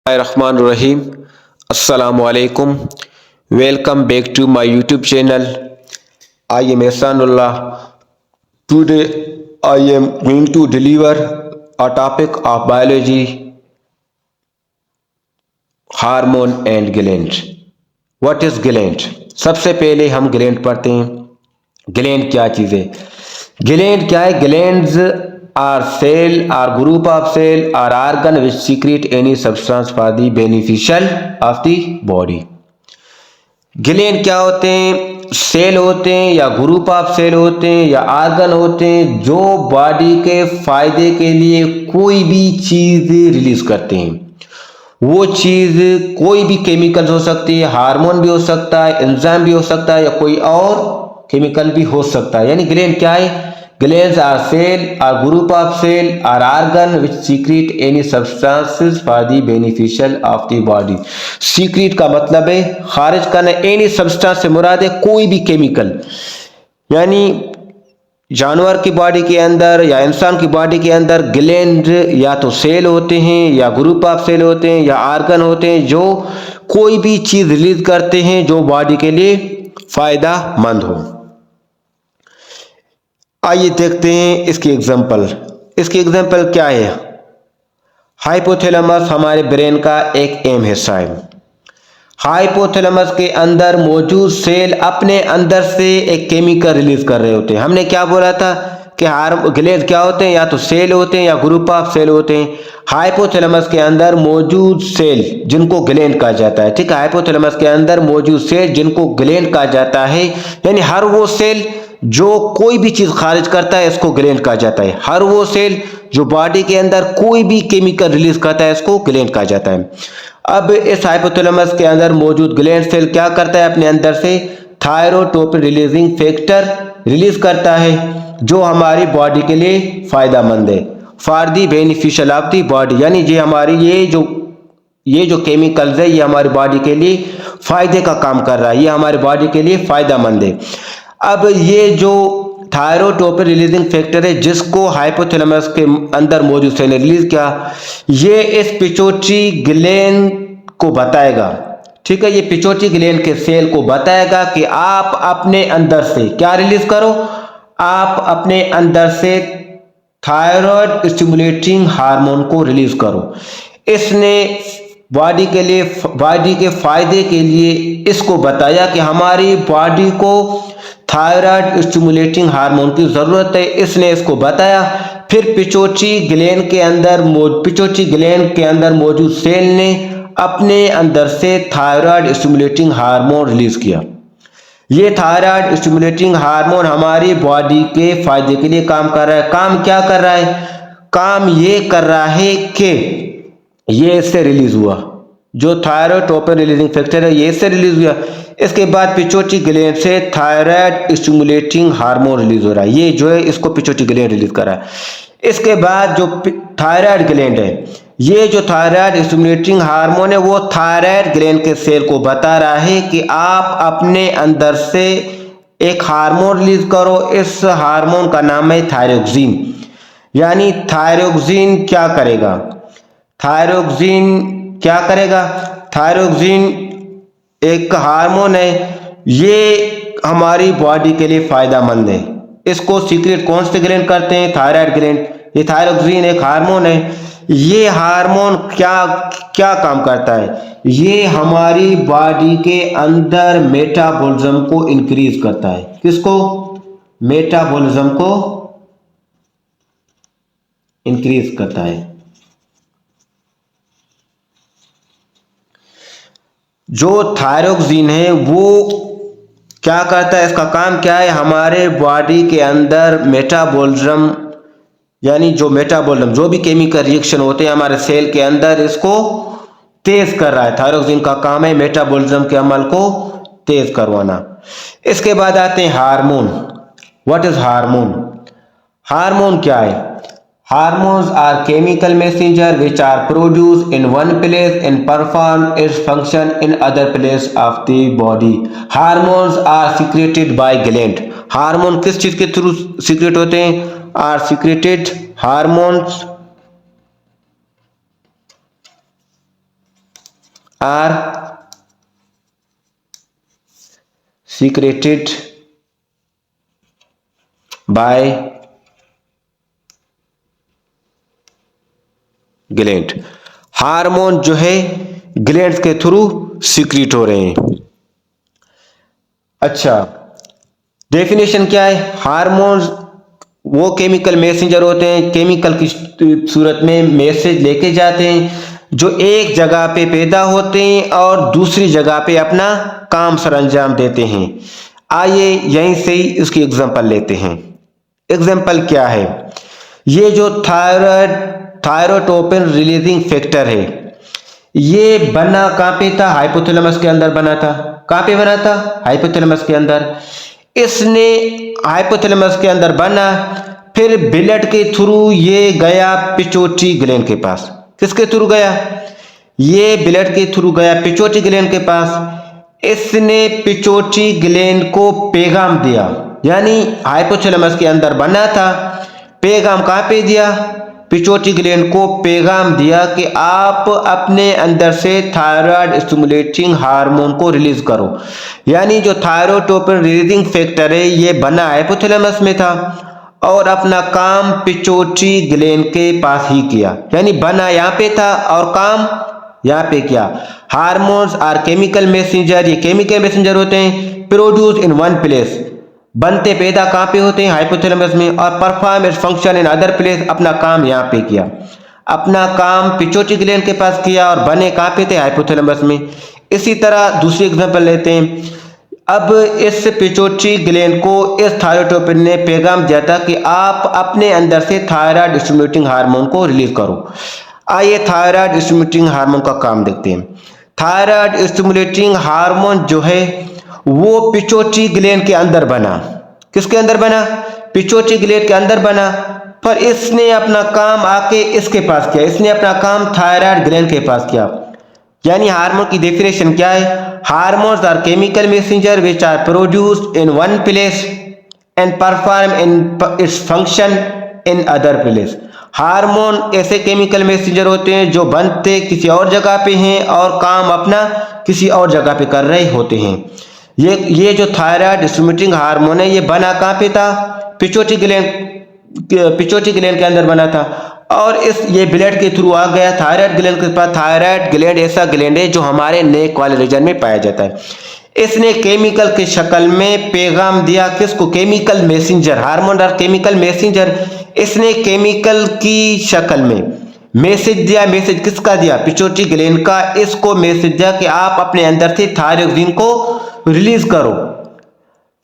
Bismillahirrahmanirrahim. Assalamu alaikum. Welcome back to my YouTube channel. I am Ihsanullah. Today I am going to deliver a topic of biology, hormone and gland. What is gland? सबसे पहले हम gland पढ़ते हैं. Gland क्या चीज है? Gland क्या है? Glands are cell or group of cell or organ which secrete any substance for the beneficial of the body. Gland क्या होते हैं? सेल होते हैं या ग्रुप ऑफ सेल होते हैं या ऑर्गन होते हैं जो बॉडी के फायदे के लिए कोई भी चीज रिलीज करते हैं. वो चीज कोई भी केमिकल हो सकती है, हार्मोन भी हो सकता है, एंजाइम भी हो सकता है या कोई और केमिकल भी हो सकता है. यानी ग्लैंड क्या है? Glands are cell or group of cell or organ which secrete any substances for the beneficial of the body. Secrete का मतलब है खारिज करना. एनी सब्सटेंस से मुराद है कोई भी केमिकल. यानी जानवर की बॉडी के अंदर या इंसान की बॉडी के अंदर ग्लैंड या तो सेल होते हैं या ग्रुप ऑफ सेल होते हैं या ऑर्गन होते हैं जो कोई भी चीज रिलीज करते हैं जो बॉडी के लिए फायदेमंद हो. आइए देखते हैं इसकी एग्जांपल. इसकी एग्जांपल क्या है? हाइपोथैलेमस हमारे ब्रेन का एक अहम हिस्सा है. हाइपोथैलेमस के अंदर मौजूद सेल अपने अंदर से एक केमिकल रिलीज कर रहे होते हैं. हमने क्या बोला था कि ग्लैंड क्या होते हैं? या तो सेल होते हैं या ग्रुप ऑफ सेल होते हैं. हाइपोथैलेमस के अंदर मौजूद सेल जिनको ग्लैंड कहा जाता है. ठीक है, हाइपोथैलेमस के अंदर मौजूद सेल जिनको ग्लैंड कहा जाता है. यानी हर वो सेल जो कोई भी चीज खारिज करता है इसको ग्लैंड कहा जाता है. हर वो सेल जो बॉडी के अंदर कोई भी केमिकल रिलीज करता है इसको ग्लैंड कहा जाता है. अब इस हाइपोथैलेमस के अंदर मौजूद ग्लैंड सेल क्या करता है? अपने अंदर से थायरोटोपिन रिलीजिंग फैक्टर रिलीज करता है जो हमारी बॉडी के लिए फायदेमंद है. For the beneficial of the body. यानी ये हमारी ये जो केमिकल्स है ये हमारी बॉडी के लिए फायदे का काम कर रहा है. ये हमारी बॉडी के लिए फायदेमंद है. अब ये जो थायरोटोपिन रिलीजिंग फैक्टर है जिसको हाइपोथैलेमस के अंदर मौजूद सेल ने रिलीज किया, ये इस पिट्यूटरी ग्लैंड को बताएगा. ठीक है, ये पिट्यूटरी ग्लैंड के सेल को बताएगा कि आप अपने अंदर से क्या रिलीज करो? आप अपने अंदर से थायराइड स्टिमुलेटिंग हार्मोन को रिलीज करो. इसने बॉडी के लिए बॉडी के फायदे के लिए इसको बताया कि हमारी बॉडी को थायराइड स्टिमुलेटिंग हार्मोन की जरूरत है. इसने इसको बताया. फिर पिट्यूटरी ग्लैंड के अंदर मौजूद सेल ने अपने अंदर से थायराइड स्टिमुलेटिंग हार्मोन रिलीज किया. ये थायराइड स्टिमुलेटिंग हार्मोन हमारी बॉडी के फायदे के लिए काम कर रहा है. काम क्या कर रहा है? काम ये कर रहा है कि ये इससे रिलीज हुआ, जो थायरोटोपिन रिलीजिंग फैक्टर है ये इससे रिलीज हुआ. इसके बाद पिट्यूटरी ग्लैंड से थायराइड स्टिमुलेटिंग हार्मोन रिलीज हो रहा है. ये जो है इसको पिट्यूटरी ग्लैंड रिलीज कर रहा है. इसके बाद जो थायराइड ग्लैंड है, ये जो थायराइड स्टिमुलेटिंग हार्मोन है वो थायराइड ग्लैंड के सेल को बता रहा है कि आप अपने अंदर से एक हार्मोन रिलीज करो. इस हार्मोन का नाम है थायरोक्सिन. यानी थायरोक्सिन क्या करेगा? थायरोक्सिन एक हार्मोन है. ये हमारी बॉडी के लिए फायदेमंद है. इसको सीक्रेट कौन से ग्लैंड करते हैं? Thyroid gland. ये थायरोक्सिन एक हार्मोन है. ये हार्मोन क्या काम करता है? ये हमारी बॉडी के अंदर मेटाबॉलिज्म को इंक्रीज करता है. किसको? मेटाबॉलिज्म को इंक्रीज करता है. जो थायरोक्सिन है वो क्या करता है? इसका काम क्या है? हमारे बॉडी के अंदर मेटाबॉलिज्म यानी जो भी केमिकल रिएक्शन होते हैं हमारे सेल के अंदर इसको तेज कर रहा है. थायरोक्सिन का काम है मेटाबॉलिज्म के अमल को तेज करवाना. इसके बाद आते हैं hormone. What is hormone? Hormone क्या है? Hormones are chemical messenger which are produced in one place and perform its function in other place of the body. Hormones are secreted by gland. Hormone किस चीज के through secret होते हैं? Are secreted hormones are secreted by gland. Hormone जो है glands के through secret हो रहे हैं। अच्छा, डेफिनेशन क्या है? हार्मोन्स वो केमिकल मैसेंजर होते हैं, केमिकल की सूरत में मैसेज लेके जाते हैं, जो एक जगह पे पैदा होते हैं और दूसरी जगह पे अपना काम सरअंजाम देते हैं। आइए यहीं से ही उसकी एग्जांपल लेते हैं। एग्जांपल क्या है? ये जो थायरोटोपिन रिलीजिंग फैक्टर है, ये बना कहाँ पे था? हाइपोथैलेमस के अंदर बना था। कहाँ पे बना था? हाइपोथैलेमस के अंदर। इसने हाइपोथैलेमस के अंदर बना, फिर ब्लड के थ्रू ये गया पिट्यूटरी ग्लैंड के पास। किसके थ्रू गया? ये ब्लड के थ्रू गया पिट्यूटरी ग्लैंड के पास। इसने पिट्यूटरी ग्लैंड को पैगाम दिया, यानी हाइपोथैलेमस के अंदर बना था, पैगाम कहाँ पे दिया? पिट्यूटरी ग्लैंड को पैगाम दिया कि आप अपने अंदर से थायराइड स्टिमुलेटिंग हार्मोन को रिलीज करो। यानी जो थायरोटोपिन रिलीजिंग फैक्टर है, ये बना हाइपोथैलेमस में था और अपना काम पिट्यूटरी ग्लैंड के पास ही किया। यानी बना यहाँ पे था और काम यहाँ पे किया। हार्मोन्स आर केमिकल मैसेंजर, ये केमिकल मैसेंजर होते हैं, प्रोड्यूस इन वन प्लेस, बनते पैदा कहाँ पे होते हैं? हाइपोथैलेमस में, और perform it's function in other place, अपना काम यहाँ पे किया। अपना काम पिट्यूटरी ग्लैंड के पास किया और बने कहाँ पे थे? हाइपोथैलेमस में। इसी तरह दूसरी एग्जांपल लेते हैं। अब इस पिट्यूटरी ग्लैंड को इस थायरोटोपिन ने पैगाम दिया था कि आप अपने अंदर से थायराइड स्टिमुलेटिंग हार्मोन को रिलीज करो। आइए थायराइड स्टिमुलेटिंग हार्मोन का काम देखते हैं। थायराइड स्टिमुलेटिंग हार्मोन जो है वो पिट्यूटरी ग्लैंड के अंदर बना। किसके अंदर बना? पिट्यूटरी ग्लैंड के अंदर बना, पर इसने अपना काम आके इसके पास किया। इसने अपना काम थायराइड ग्लैंड के पास किया। यानी हार्मोन की डेफिनेशन क्या है? Hormones are chemical messenger which are produced in one place and perform in its function in other place. Hormone ऐसे केमिकल मैसेंजर होते हैं जो बनते किसी और जगह पे हैं और काम अपना किसी और जगह पे कर रहे होते हैं। ये जो थायराइड स्टिमुलेटिंग हार्मोन है, ये बना कहाँ पे था? पिट्यूटरी ग्लैंड के अंदर बना था और ये ब्लड के थ्रू आ गया थायराइड ग्लैंड के पास। थायराइड ग्लैंड ऐसा ग्लैंड है जो हमारे नेक वाले रीजन में पाया जाता है। इसने केमिकल की शक्ल में पैगाम दिया। किसको? Chemical messenger. हार्मोन और केमिकल मैसेंजर, इसने केमिकल की शक्ल में मैसेज दिया। मैसेज किसका दिया? पिट्यूटरी ग्लैंड का। इसको मैसेज दिया कि आप अपने अंदर से थायरोक्सिन को रिलीज करो।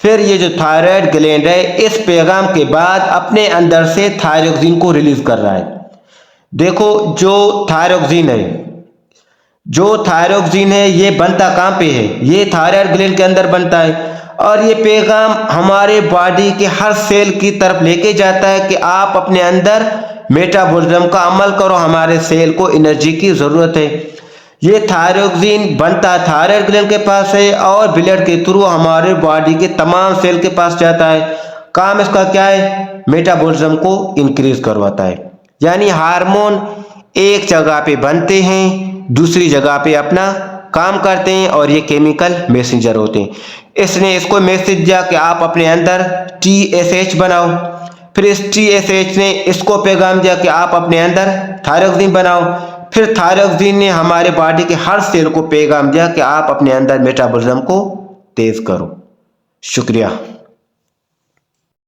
फिर ये जो थायराइड ग्लैंड है, इस पैगाम के बाद अपने अंदर से थायरोक्सिन को रिलीज कर रहा है। देखो, जो थायरोक्सिन है ये बनता कहाँ पे है? ये थायराइड ग्लैंड के अंदर बनता है और ये पैगाम हमारे बॉडी के हर सेल की तरफ लेके जाता है कि आप अपने अंदर मेटाबॉलिज्म का अमल करो, हमारे सेल को एनर्जी की जरूरत है। ये थायरोक्सिन बनता थायराइड ग्लैंड के पास है और ब्लड के थ्रू हमारे बॉडी के तमाम सेल के पास जाता है। काम इसका क्या है? मेटाबॉलिज्म को इंक्रीज करवाता है। यानी हार्मोन एक जगह पे बनते हैं, दूसरी जगह पे अपना काम करते हैं और ये केमिकल मैसेंजर होते हैं। इसने इसको मैसेज दिया कि आप अपने अंदर TSH बनाओ। फिर इस TSH ने इसको पैगाम दिया कि आप अपने अंदर थायरोक्सिन बनाओ। फिर थायरोक्सिन ने हमारे बॉडी के हर सेल को पैगाम दिया कि आप अपने अंदर मेटाबॉलिज्म को तेज करो। शुक्रिया।